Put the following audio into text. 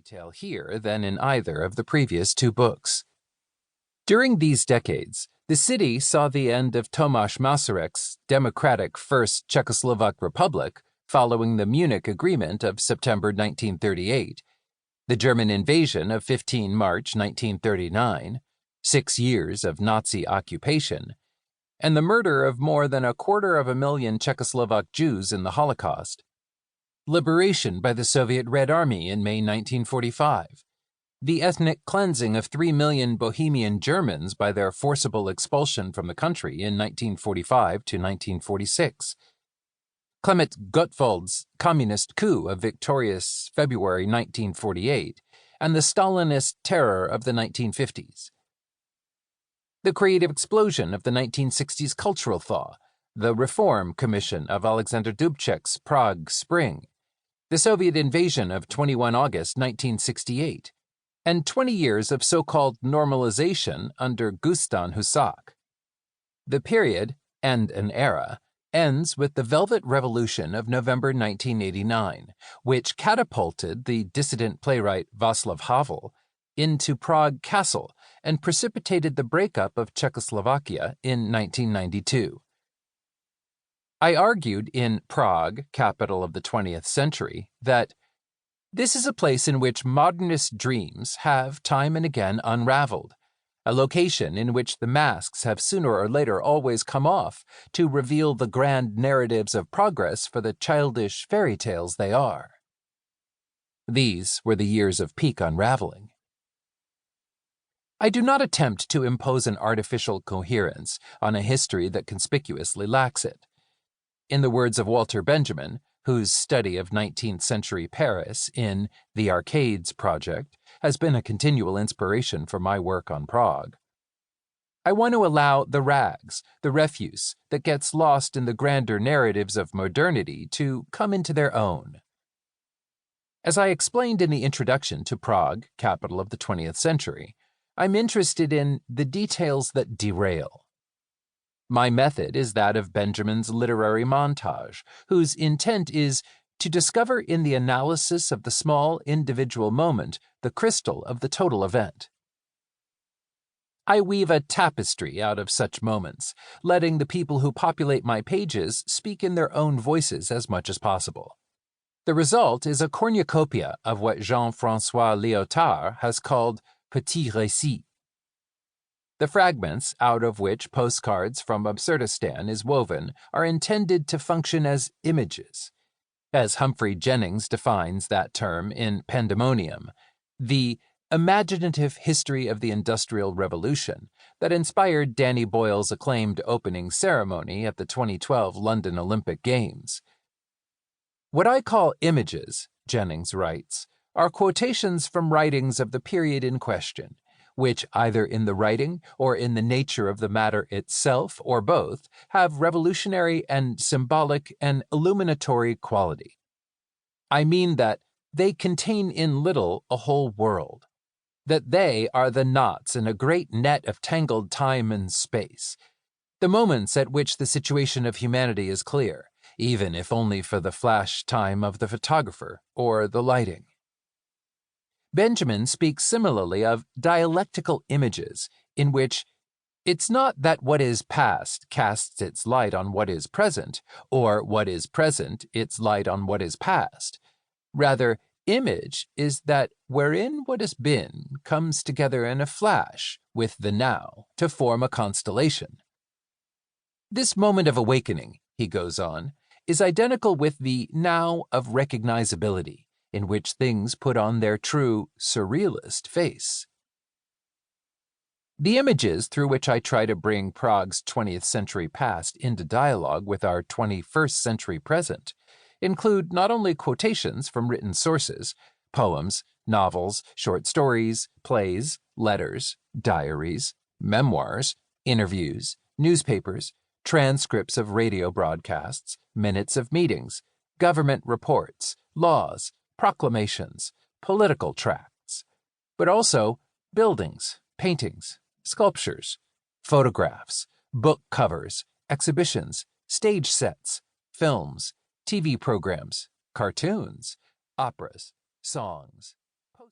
detail here than in either of the previous two books. During these decades, the city saw the end of Tomáš Masarek's democratic First Czechoslovak Republic following the Munich Agreement of September 1938, the German invasion of 15 March 1939, 6 years of Nazi occupation, and the murder of more than 250,000 Czechoslovak Jews in the Holocaust, liberation by the Soviet Red Army in May 1945, the ethnic cleansing of 3 million Bohemian Germans by their forcible expulsion from the country in 1945 to 1946, Clement Gottwald's communist coup of victorious February 1948, and the Stalinist terror of the 1950s. The creative explosion of the 1960s cultural thaw, the Reform Commission of Alexander Dubček's Prague Spring, the Soviet invasion of 21 August 1968, and 20 years of so-called normalization under Guštan Husak. The period, and an era, ends with the Velvet Revolution of November 1989, which catapulted the dissident playwright Václav Havel into Prague Castle and precipitated the breakup of Czechoslovakia in 1992. I argued in Prague, capital of the 20th century, that this is a place in which modernist dreams have time and again unraveled, a location in which the masks have sooner or later always come off to reveal the grand narratives of progress for the childish fairy tales they are. These were the years of peak unraveling. I do not attempt to impose an artificial coherence on a history that conspicuously lacks it. In the words of Walter Benjamin, whose study of 19th century Paris in The Arcades Project has been a continual inspiration for my work on Prague, I want to allow the rags, the refuse that gets lost in the grander narratives of modernity to come into their own. As I explained in the introduction to Prague, capital of the 20th century, I'm interested in the details that derail. My method is that of Benjamin's literary montage, whose intent is to discover in the analysis of the small individual moment the crystal of the total event. I weave a tapestry out of such moments, letting the people who populate my pages speak in their own voices as much as possible. The result is a cornucopia of what Jean-François Lyotard has called petit récits. The fragments out of which Postcards from Absurdistan is woven are intended to function as images. As Humphrey Jennings defines that term in Pandemonium, the imaginative history of the Industrial Revolution that inspired Danny Boyle's acclaimed opening ceremony at the 2012 London Olympic Games. What I call images, Jennings writes, are quotations from writings of the period in question, which either in the writing or in the nature of the matter itself or both have revolutionary and symbolic and illuminatory quality. I mean that they contain in little a whole world, that they are the knots in a great net of tangled time and space, the moments at which the situation of humanity is clear, even if only for the flash time of the photographer or the lighting. Benjamin speaks similarly of dialectical images, in which it's not that what is past casts its light on what is present, or what is present its light on what is past. Rather, image is that wherein what has been comes together in a flash with the now to form a constellation. This moment of awakening, he goes on, is identical with the now of recognizability, in which things put on their true surrealist face. The images through which I try to bring Prague's 20th century past into dialogue with our 21st century present include not only quotations from written sources, poems, novels, short stories, plays, letters, diaries, memoirs, interviews, newspapers, transcripts of radio broadcasts, minutes of meetings, government reports, laws, proclamations, political tracts, but also buildings, paintings, sculptures, photographs, book covers, exhibitions, stage sets, films, TV programs, cartoons, operas, songs,